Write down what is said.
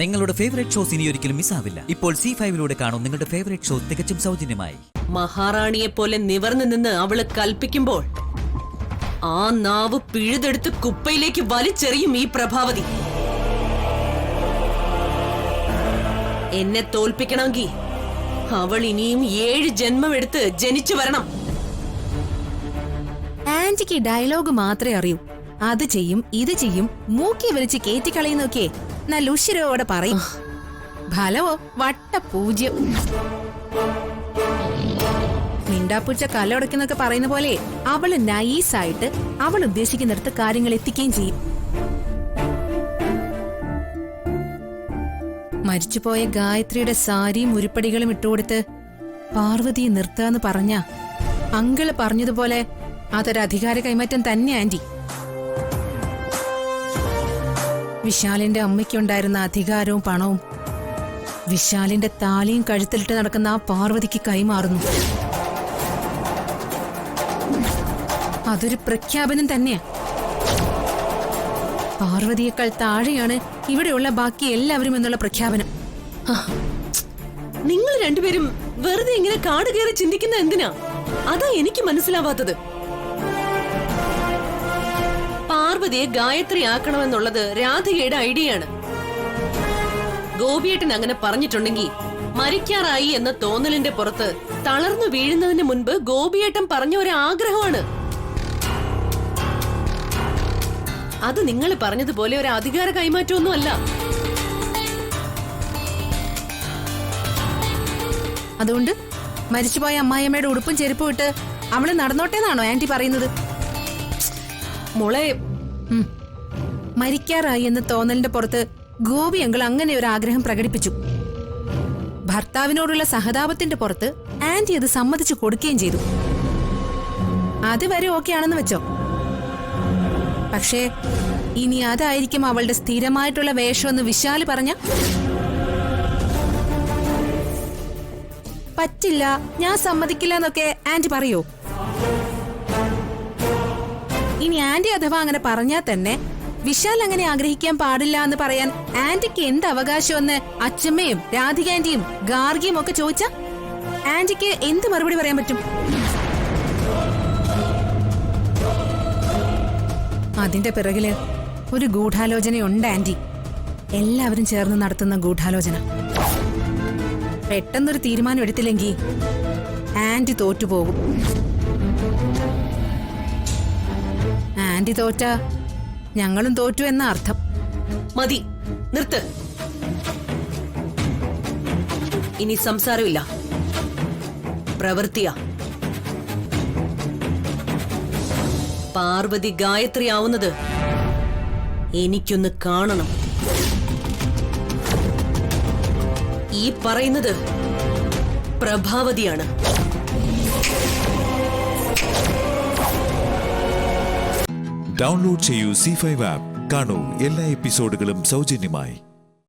നിങ്ങളുടെ favourite shows ഇനി ഒരിക്കലും മിസ്സാവില്ല. ഇപ്പോൾ C5 കാണും നിങ്ങളുടെ ഫേവറേറ്റ് ഷോ തികച്ചും സൗജന്യമായി. മഹാറാണിയെ പോലെ നിവർന്നു നിന്ന് അവള് കൽപ്പിക്കുമ്പോൾ ആ നാവ് പിഴുതെടുത്ത് കുപ്പയിലേക്ക് വലിച്ചെറിയും ഈ പ്രഭാവതി. എന്നെ തോൽപ്പിക്കണമെങ്കിൽ അവൾ ഇനിയും 7 ജന്മമെടുത്ത് ജനിച്ചു വരണം. ആന്റിക്ക് ഡയലോഗ് മാത്രമേ അറിയൂ. അത് ചെയ്യും ഇത് ചെയ്യും മൂക്കി വലിച്ച് കേറ്റിക്കളയുന്നൊക്കെ നല്ല ഉഷിരോടെ പറയും. ഫലവോ വട്ടപൂജ്യം. മിണ്ടാപ്പൂച്ച കലൊടക്കുന്നൊക്കെ പറയുന്ന പോലെ അവള് നൈസായിട്ട് അവൾ ഉദ്ദേശിക്കുന്നിടത്ത് കാര്യങ്ങൾ എത്തിക്കുകയും ചെയ്യും. മരിച്ചുപോയ ഗായത്രിയുടെ സാരിയും ഉരുപ്പടികളും ഇട്ടുകൊടുത്ത് പാർവതിയെ നിർത്താന്ന് പറഞ്ഞ അങ്കിള് പറഞ്ഞതുപോലെ അതൊരധികാര കൈമാറ്റം തന്നെ ആന്റി. വിശാലിന്റെ അമ്മയ്ക്കുണ്ടായിരുന്ന അധികാരവും പണവും വിശാലിന്റെ താലിയും കഴുത്തിലിട്ട് നടക്കുന്ന ആ പാർവതിക്ക് കൈമാറുന്നു. അതൊരു പ്രഖ്യാപനം തന്നെയാ. പാർവതിയേക്കാൾ താഴെയാണ് ഇവിടെയുള്ള ബാക്കി എല്ലാവരും എന്നുള്ള പ്രഖ്യാപനം. നിങ്ങൾ രണ്ടുപേരും വെറുതെ ഇങ്ങനെ കാട് കയറി ചിന്തിക്കുന്ന എന്തിനാ? അതാ എനിക്ക് മനസ്സിലാവാത്തത്. പാർവതിയെ ഗായത്രി ആക്കണമെന്നുള്ളത് രാധികയുടെ ഐഡിയയാണ്. ഗോപിയേട്ടൻ അങ്ങനെ പറഞ്ഞിട്ടുണ്ടെങ്കിൽ മരിക്കാറായി എന്ന തോന്നലിന്റെ പുറത്ത് തളർന്നു വീഴുന്നതിന് മുൻപ് ഗോപിയേട്ടൻ പറഞ്ഞ ഒരു ആഗ്രഹമാണ് അത്. നിങ്ങൾ പറഞ്ഞതുപോലെ ഒരു അധികാര കൈമാറ്റമൊന്നും അല്ല. അതുകൊണ്ട് മരിച്ചുപോയ അമ്മായിയമ്മയുടെ ഉടുപ്പും ചെരുപ്പും ഇട്ട് അവള് നടന്നോട്ടേന്നാണോ ആന്റി പറയുന്നത്? മോളെ, മരിക്കാറായി എന്ന തോന്നലിന്റെ പുറത്ത് ഗോപി അങ്കിൾ അങ്ങനെ ഒരു ആഗ്രഹം പ്രകടിപ്പിച്ചു. ഭർത്താവിനോടുള്ള സഹതാപത്തിന്റെ പുറത്ത് ആന്റി അത് സമ്മതിച്ചു കൊടുക്കുകയും ചെയ്തു. അതുവരെ ഓക്കെ ആണെന്ന് വെച്ചോ. പക്ഷേ ഇനി അതായിരിക്കും അവളുടെ സ്ഥിരമായിട്ടുള്ള വേഷമെന്ന് വിശാല് പറഞ്ഞ പറ്റില്ല, ഞാൻ സമ്മതിക്കില്ല എന്നൊക്കെ ആന്റി പറയോ? ഇനി ആന്റി അഥവാ അങ്ങനെ പറഞ്ഞാൽ തന്നെ വിശാൽ അങ്ങനെ ആഗ്രഹിക്കാൻ പാടില്ല എന്ന് പറയാൻ ആന്റിക്ക് എന്ത് അവകാശമെന്ന് അച്ഛമ്മയും രാധിക ആന്റിയും ഗാർഗിയും ഒക്കെ ചോദിച്ചാ ആന്റിക്ക് എന്ത് മറുപടി പറയാൻ പറ്റും? അതിന്റെ പിറകില് ഒരു ഗൂഢാലോചനയുണ്ട് ആന്റി. എല്ലാവരും ചേർന്ന് നടത്തുന്ന ഗൂഢാലോചന. പെട്ടെന്നൊരു തീരുമാനം എടുത്തില്ലെങ്കിൽ ആന്റി തോറ്റുപോകും. ആന്റി തോറ്റ ഞങ്ങളും തോറ്റു എന്ന അർത്ഥം. മതി, നിർത്ത്. ഇനി സംസാരമില്ല, പ്രവൃത്തിയാ. പാർവതി ഗായത്രി ആവുന്നത് എനിക്കൊന്ന് കാണണം. ഈ പറയുന്നത് പ്രഭാവതിയാണ്. ഡൗൺലോഡ് ചെയ്യൂ C5 ആപ്പ്. കാണൂ എല്ലാ എപ്പിസോഡുകളും സൗജന്യമായി.